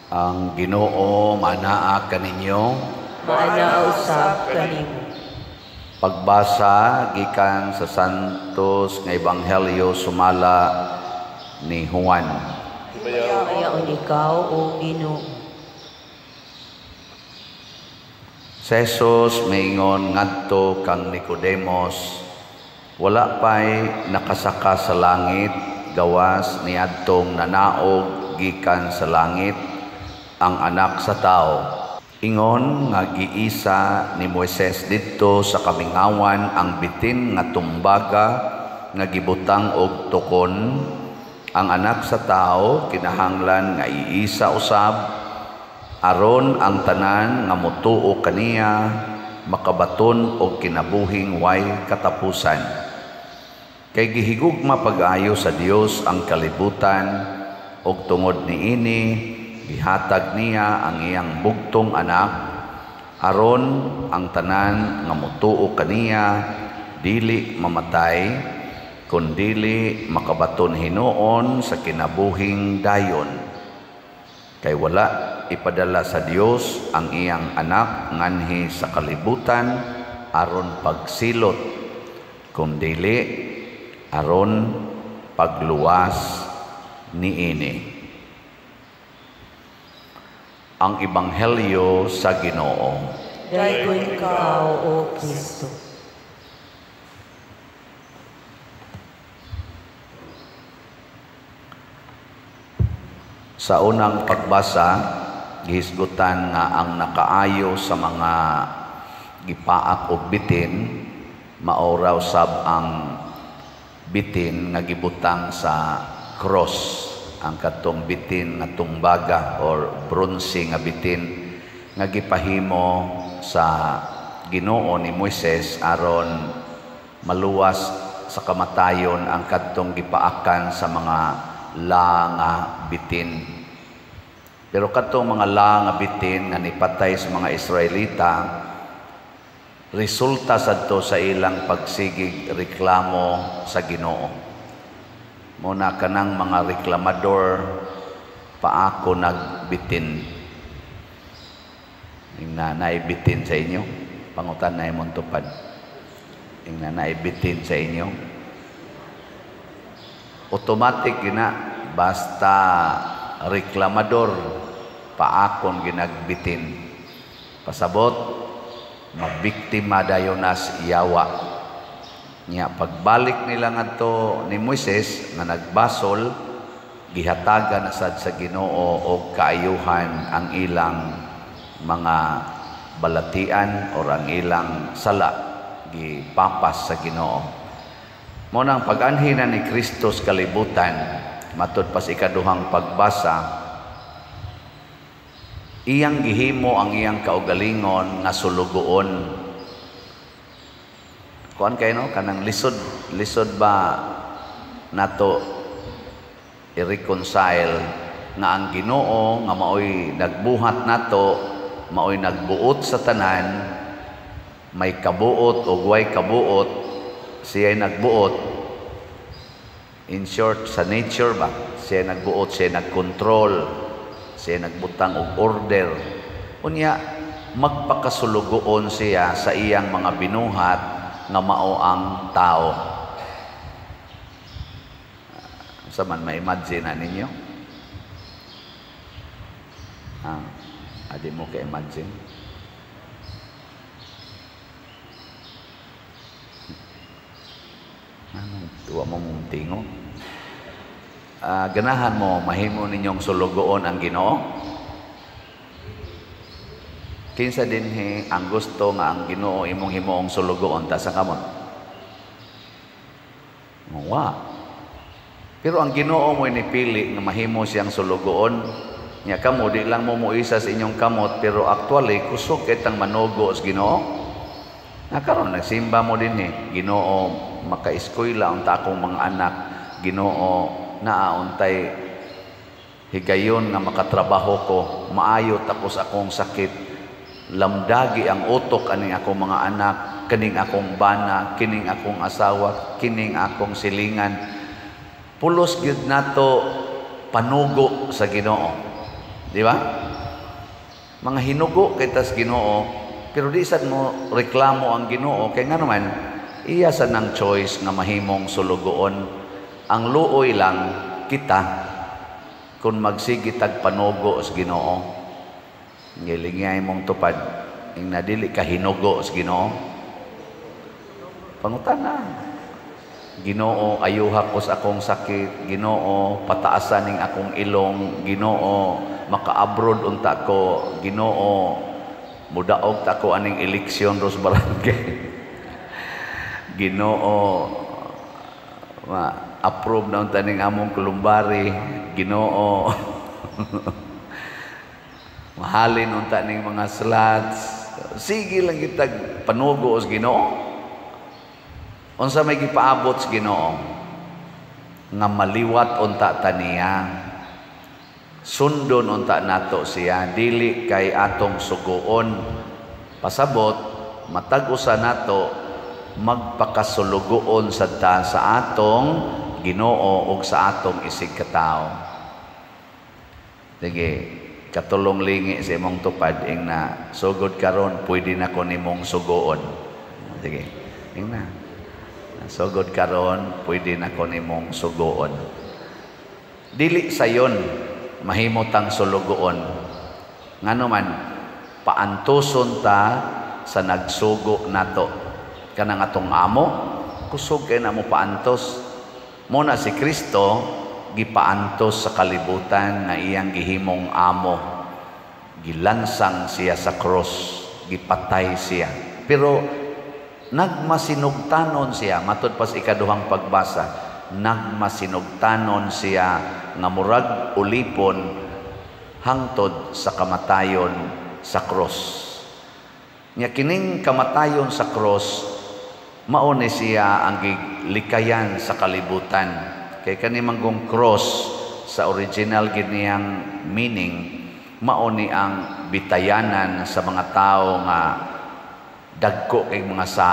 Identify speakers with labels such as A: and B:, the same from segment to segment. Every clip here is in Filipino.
A: Ang Ginoo manaa kaninyo.
B: Maana usab kanimo.
A: Pagbasa gikan sa Santos nga Ebanghelyo sumala ni Juan.
B: Ayaon ikaw o Ginoo.
A: Si Jesus maingon ngadto kang Nicodemos, wala pa'y nakasaka sa langit gawas niadtong nanaog gikan sa langit ang Anak sa tao. Ingon nga giisa ni Moises didto sa kamingawan ang bitin nga tumbaga nga gibutang og tukon. Ang Anak sa tao kinahanglan nga iisa usab aron ang tanan nga motuo kaniya makabaton og kinabuhing way katapusan. Kay gihigugma pag-ayo sa Dios ang kalibutan og tungod niini gihatag niya ang iyang bugtong anak aron ang tanan nga motuo kaniya dili mamatay kundili makabaton hinuon sa kinabuhing dayon. Kay wala ipadala sa Dios ang iyang anak nganhi sa kalibutan aron pagsilot kundili aron pagluwas niini. Ang Ebanghelyo sa Ginoo.
B: Daytoy ikaw o Kristo.
A: Sa unang pagbasa, gihisgutan nga ang nakaayo sa mga gipaak o bitin, maoraw sab ang bitin nga gibutang sa cross. Ang katong bitin nga tumbaga or bronze nga bitin nga gipahimo sa Ginoo ni Moises aron maluwas sa kamatayon ang katong gipaakan sa mga la nga bitin. Pero katong mga la nga bitin nga nipatay sa mga Israelita resulta sadto sa ilang pagsigig reklamo sa Ginoo. Muna kanang mga reklamador paako nagbitin. Ing nanay bitin sa inyo, pangutan na imong tupad. Ing nanay bitin sa inyo. Automatic gina basta reklamador paakon ginagbitin. Pasabot mabiktima dayon nas iyawa. Nya pagbalik nila ngadto ni Moises nga nagbasol gihatagan na sad sa Ginoo og kaayuhan ang ilang mga balatian or ang ilang sala gipapas sa Ginoo. Mo nang pag-anhi na ni Kristo sa kalibutan matud pa sa ikaduhang pagbasa, iyang gihimo ang iyang kaugalingon nga sulugoon. Kuan kay no kanang lisod ba nato i-reconcile nga ang Ginoo nga maoy nagbuhat nato, maoy nagbuot sa tanan, may kabuot o way kabuot, siya'y nagbuot. In short, sa nature ba, siya nagbuot, siya nagkontrol, siya nagbutang og order. Unya magpakasulugoon siya sa iyang mga binuhat nga mao ang tao. Sa man ma-imagine na ninyo? Adi mo ka-imagine? Tuwa mo mong tingo. Ganahan mo, mahimo ninyong sulugoon ang Ginoo? Kinsa dinhi ang gusto nga ang Ginoo imong himuong sulugoon ta sa kamot? Wa. Pero ang Ginoo mo inipili nga mahimo siyang sulugoon. Nya kamo di lang mo muisa sa inyong kamot pero actually kusog kitang manugo sa Ginoo. Nakaron nagsimba mo dinhi, Ginoo maka-eskwela unta akong mga anak, Ginoo naauntay higayon nga makatrabaho ko, maayot ako sa akong sakit. Lamdagi ang utok aning akong mga anak, kining akong bana, kining akong asawa, kining akong silingan. Pulos gyud nato panugo sa Ginoo. Di ba? Mga hinugo kay tas Ginoo, pero di sad mo reklamo ang Ginoo kay nga naman iya sa nang choice nga mahimong sulugoon. Ang luoy lang kita kung magsigi tag panugo sa Ginoo. Ngilingay mong tupad ing nadili ka hinugo sa Ginoo. Pangutana. Ginoo, ayuha ko sa akong sakit. Ginoo, pataasan ning akong ilong. Ginoo, maka-abroad unta ko. Ginoo, mudaog ta ko aning eleksyon ros barangay. Ginoo, approve na unta ning among kulumbari. Ginoo, mahalin unta ning mga slots. Sige lang kitag panugo sa Ginoo. Unsa may gipaabot sa Ginoo nga maliwat unta taniya, sundon unta nato siya, dili kay atong suguon. Pasabot matag usa nato magpakasulugoon sadta sa atong Ginoo ug sa atong isig katawo. Sige, katulong lingi sa imong tupad ing na sugod karon pwede na ko nimong suguon. Sige, ing na sugod karon pwede na ko nimong suguon. Dili sayon mahimutang sulugoon. Ngano man paantuson ta sa nagsugo nato. Kanang atong amo kusog kay namo paantos. Muna si Kristo gipaantos sa kalibutan nga iyang gihimong amo. Gilansang siya sa cross, gipatay siya. Pero nagmasinugtanon siya, matud pas ikaduhang pagbasa, nagmasinugtanon siya nga murag ulipon hangtod sa kamatayon sa cross. Nya kining kamatayon sa cross mao ni siya ang likayan sa kalibutan. Kay kani manggong cross sa original gid niyang meaning mao ni ang bitayanan sa mga tao nga dagko kay mga sa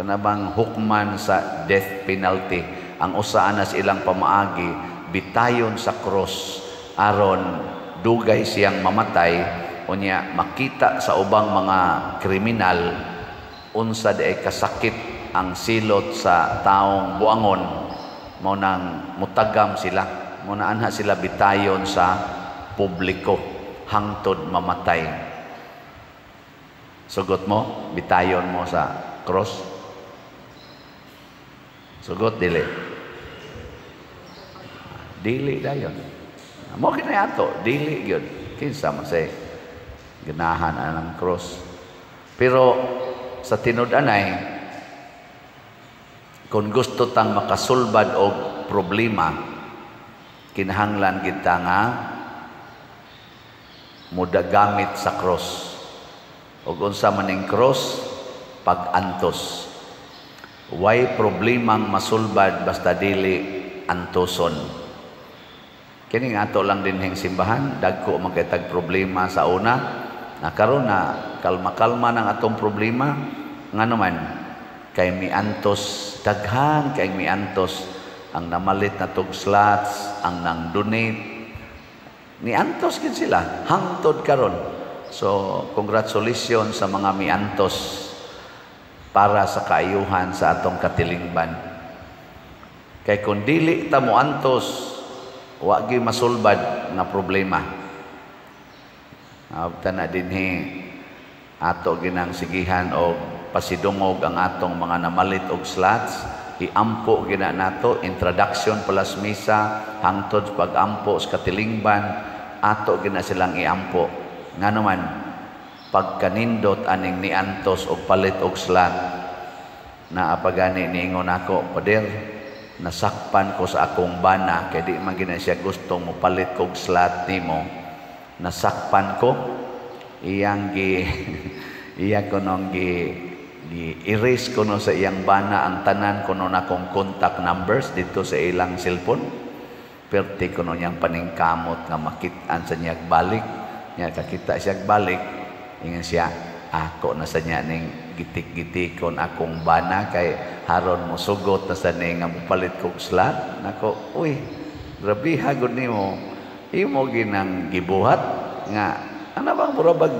A: kanabang hukman sa death penalty. Ang usaan na ilang pamaagi bitayon sa cross aron dugay siyang mamatay unya makita sa ubang mga kriminal unsa di kasakit ang silot sa taong buangon, mao nang mutagam sila, mao na anha sila bitayon sa publiko hangtod mamatay. Sugot mo, bitayon mo sa cross. Sugot dili. Dili dayon. Mo kinayato, dili gyud. Kinsa man say ganahan ang cross. Pero sa tinud-anay kung gusto tang makasulbad og problema, kinahanglan kita nga mudagamit sa cross. Ug unsa man ning cross, pag-antos. Way problemang masulbad basta dili antoson. Kini nga ato lang din hing simbahan, dagko magkatag problema sa una. Karon na kalma-kalma ng atong problema, nga naman kay miantos daghan kay miantos ang namalit na tog slots, ang nang donate. Niantos gid sila hangtod karon. So, congratulations sa mga miantos para sa kaayuhan sa atong katilingban. Kay kung dili ta mo antos, wa gyud masulbad nga problema. Tana dinhi ato ginang sigihan og pasidungog ang atong mga namalit og slots, iampo gina nato introduction plus misa hangtod pag-ampo sa katilingban, ato gina silang iampo. Nga naman, pagkanindot aning niantos o palit og slot, na apagani niingon ako, pader, nasakpan ko sa akong bana, kaya di man gina siya gustong mo palit kog slot nimo. Nasakpan ko, iyang iya ko nung erase ko no sa iyang bana ang tanan ko no akong contact numbers dito sa ilang cellphone. Perti ko no niyang paningkamot nga makitaan sa niyag balik. Nya kakita siya balik, ingon siya, ako na sa niya ning gitik-gitikon akong bana kay haron mo sugot na sa ning nga mopalit kog slot. Nako, uy, grabe hagod nimo. imo ginang gibuhat nga ana bang murabag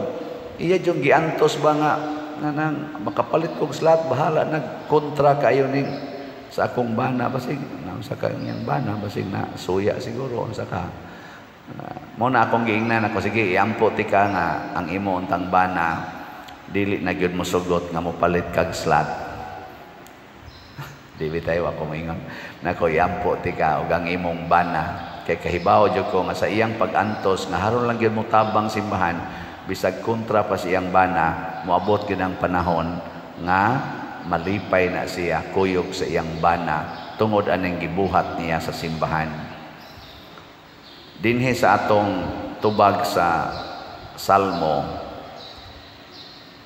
A: iya yung giantos ba nga nang makapalit kog slot bahala nagkontra kayo ning sa akong bana basig nang sa kanyang bana basig na suya siguro sa ka mo na akong giingnan ako sige iampo ti ka nga ang imo untang bana dili na gyud mo sugot nga mo palit kag slot dili tayo ako moingon nako iampo ti ka ug ang imong bana kay kahibaw jud ko nga sa iyang pag-antos nga haron lang gyud mo tabang simbahan bisag kontra pa siyang bana moabot gyud ang panahon nga malipay na siya kuyog sa iyang bana tungod aning gibuhat niya sa simbahan. Dinhi sa atong tubag sa Salmo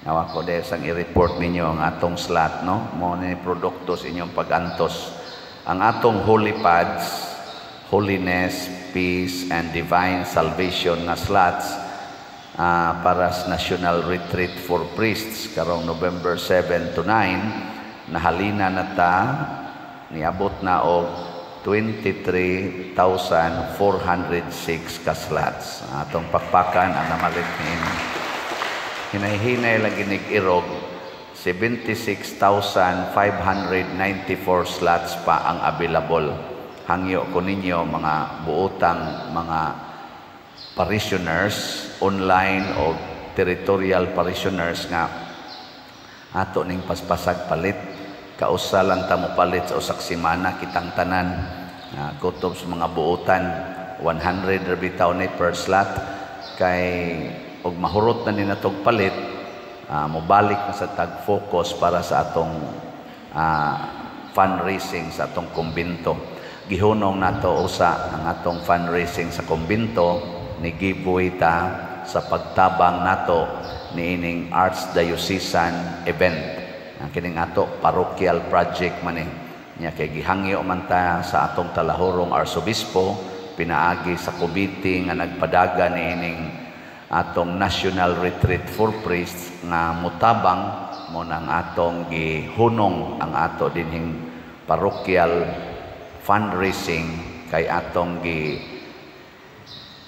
A: nawa ko dahil sang i-report ninyo ang atong slot no mo ni produkto sa inyong pag-antos ang atong holy pads holiness, peace and divine salvation nga slots para sa National Retreat for Priests karong November 7 to 9 nahalina na ta niabot na og 23,406 ka slots atong pakpakan ang namalit niini hinay-hinay lang ginig irog 76,594 slots pa ang available hangyo ko ninyo mga buotang mga parishioners online o territorial parishioners nga ato ning paspasag palit kausa lang ta mo palit sa usak semana kitang tanan kutob sa mga buotan 100 bitaw ni per slot kay og mahurot na ni natog palit mobalik na sa tag focus para sa atong fundraising sa atong kumbento gihunong nato usa ang atong fundraising sa kumbento ni giveaway ta sa pagtabang nato niining Archdiocesan event ang kining ato parochial project man nya kay gihangyo man ta sa atong talahorong arsobispo pinaagi sa Cavite nga nagpadaga niining atong National Retreat for Priests nga mutabang mo nang atong gihunong ang ato dinhing parochial fundraising kay atong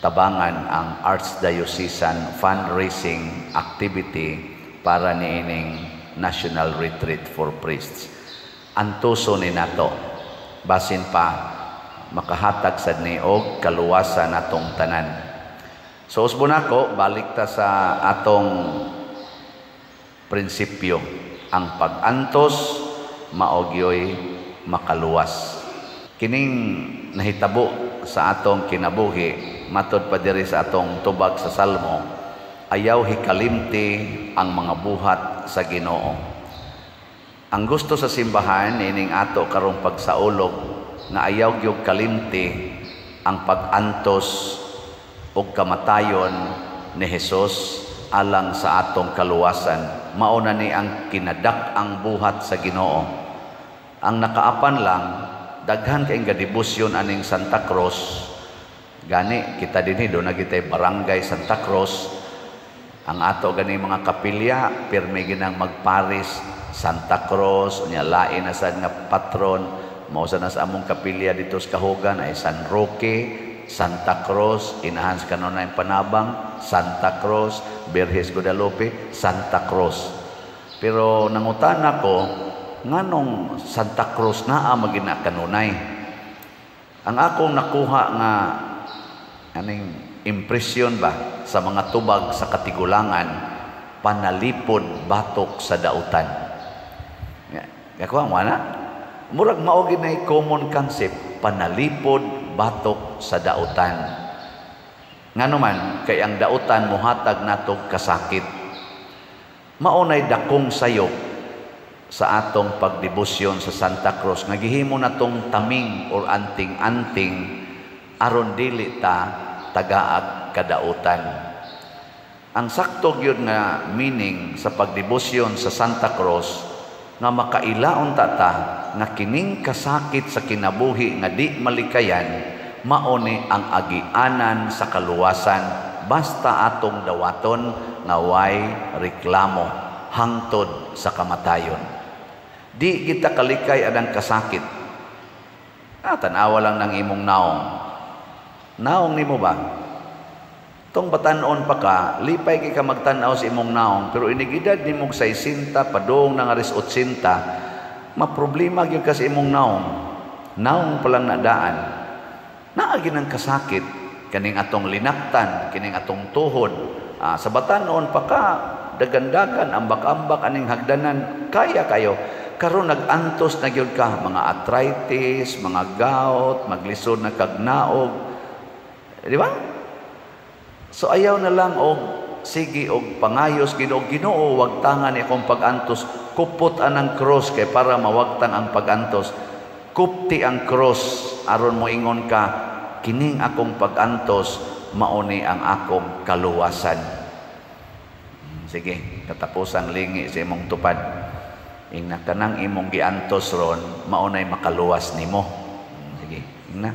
A: tabangan ang Archdiocesan fundraising activity para niining National Retreat for Priests. Antuso ni nato basin pa makahatag sad ni og kaluwasan natong tanan. So usbon ako balik ta sa atong prinsipyo ang pag-antos maogyoy makaluwas. Kining nahitabo sa atong kinabuhi matod pa diri sa atong tubag sa Salmo ayaw hikalimti ang mga buhat sa Ginoo. Ang gusto sa simbahan ining ato karong pagsaulog nga ayaw gyud kalimti ang pag-antos ug kamatayon ni Hesus alang sa atong kaluwasan mao na ni ang kinadak-ang buhat sa Ginoo. Ang nakaapan lang daghan kay gadibusyon aning Santa Cruz gani kita dinhi do na kitay barangay Santa Cruz ang ato gani mga kapilya pirmi ginang magparis Santa Cruz unya lain na sad nga patron mao sa nas among kapilya dito sa Kahugan ay San Roque Santa Cruz inahan sa kanunay panabang Santa Cruz Birhes Guadalupe Santa Cruz pero nangutan ako nganong Santa Cruz naa magina kanunay ang akong nakuha nga aning impresyon ba sa mga tubag sa Katigulangan panalipod batok sa dautan kakuha mo na murag mao ginay common concept panalipod batok sa dautan ngano man kay ang dautan mohatag natog kasakit maunay dakong sayop sa atong pagdebosyon sa Santa Cruz nga gihimo natong taming or anting-anting aron dili ta tagaag kadautan. Ang sakto gyud nga meaning sa pagdebosyon sa Santa Cruz nga makailaon ta nga kining kasakit sa kinabuhi nga di malikayan mao ni ang agianan sa kaluwasan basta atong dawaton nga way reklamo hangtod sa kamatayon. Di kita kalikay adang kasakit. Tanawa lang ng imong naong. Naong nimo ba? Tong batanon pa ka, lipay kay ka magtanaw sa imong naong, pero inigidad nimo 60 padung na nga res 80, maproblema gyud ka sa imong naong. Naong pa lang nadaan. Naa ginang kasakit kaning atong linaktan, kining atong tuhod. Sa batanon pa ka, dagandagan ambak-ambak aning hagdanan, kaya kayo. Karon nag-antos na gyud ka, mga arthritis, mga gout, maglisod na kagnaog. Di ba? So ayaw na lang og sige og pangayos Ginoo, wag tangan ni akong pag-antos, kupot anang cross kay para mawagtang ang pag-antos. Kupti ang cross aron mo ingon ka, kining akong pag-antos mauni ang akong kaluwasan. Sige, katapusang lingi sa imong tupad. Ingna kanang imong giantos ron, maunay makaluwas nimo. Sige, ingna.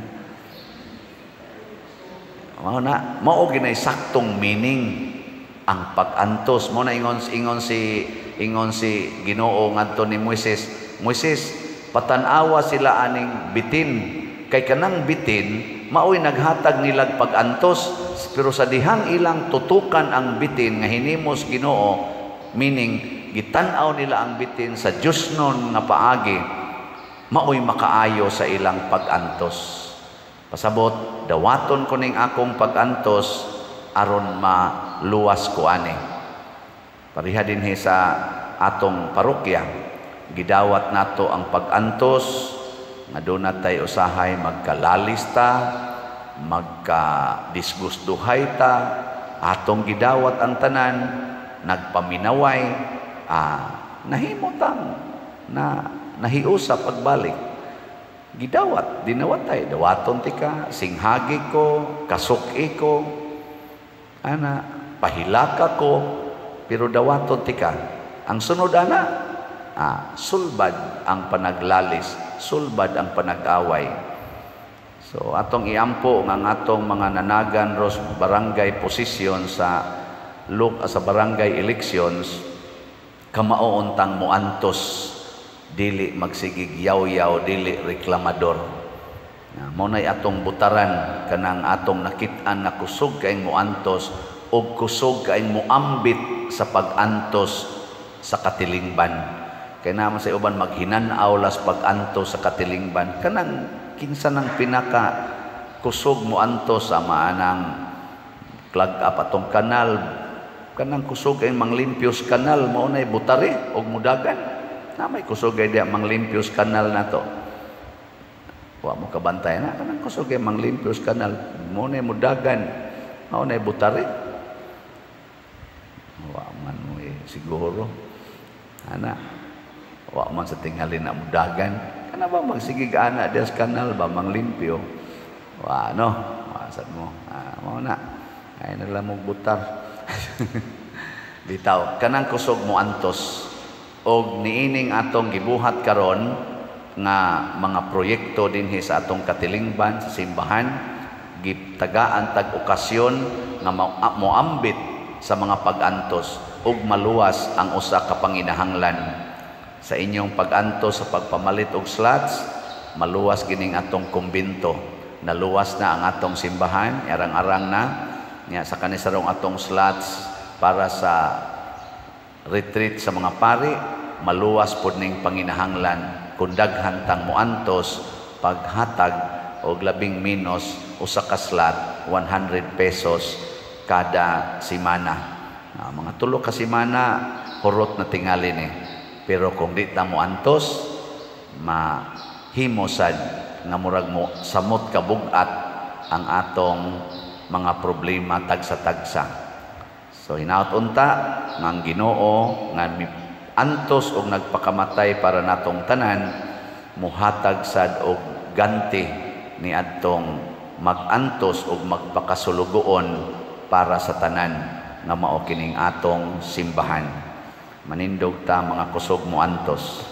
A: Mao ginay saktong meaning ang pag-antos. Mo na ingon si Ginoo ngadto ni Moises. Moises, patanawa sila aning bitin. Kay kanang bitin maoy naghatag nilag pag-antos, pero sa dihang ilang tutukan ang bitin nga hinimos Ginoo, meaning gitan-aw nila ang bitin sa Dios non nga paagi, maoy makaayo sa ilang pag-antos. Pasabot, dawaton ko ning akong pag-antos aron maluwas ko ani. Pariha dinhi sa atong parokya, gidawat nato ang pag-antos nga doon natay usahay magkalalista, magka-disgustuhay ta, atong gidawat ang tanan, nagpaminaway, nahimutang na nahiusap pagbalik. Gidawat, dinawatay, dawaton tika, singhagi ko, kasuki ko, pahilaka ko, pero dawaton tika. Ang sunod sulbad ang panaglalis, sulbad ang panag-away. So atong iampo ng atong mga nanagan ros barangay position sa barangay elections, kamauuntang muantos, dili magsigig yaw-yaw, dili reklamador. Maunay atong butaran kanang atong nakit-an na kusog kaing muantos o kusog kaing muambit sa pag-antos sa katilingban. Kaya naman sa uban maghinanaw las pag-antos sa katilingban. Kanang kinsa ng pinaka kusog muantos sa maanang clog up atong kanal. Kanang kusog kaing manglimpios kanal, maunay butari og mudagan. Na may kusog ay diya manglimpios kanal na to. Wa mo kabantay na kanang kusog ay manglimpios kanal, mo na mudagan, mao na butari. Wa man mo siguro. Wa man sa tingali na mudagan. Kana ba magsigig ana diya sa kanal ba manglimpyo? Wa no, wasad mo. Mao na. Ay na lang mo butar. Bitaw, kanang kusog mo antos. Og niining atong gibuhat karon nga mga proyekto dinhi sa atong katilingban sa simbahan, gitagaan tag okasyon nga moambit sa mga pag-antos ug maluwas ang usa ka panginahanglan. Sa inyong pag-antos sa pagpamalit og slots, maluwas kining atong kumbento. Naluwas na ang atong simbahan, arang-arang na nya sa kanisarong atong slots para sa retreat sa mga pari, maluwas pod ning panginahanglan kun daghan tang muantos paghatag og labing menos usa ka slot 100 pesos kada semana. Mga 3 ka semana hurot na tingali ni. Pero kung di ta muantos, mahimosad nga murag mo samot kabugat ang atong mga problema tagsa-tagsa. So hinaut unta ng Ginoo nga antos og nagpakamatay para natong tanan, muhatag sad og ganti ni adtong magantos og magpakasulugoon para sa tanan nga mao kining atong simbahan. Manindog ta mga kusog mo antos.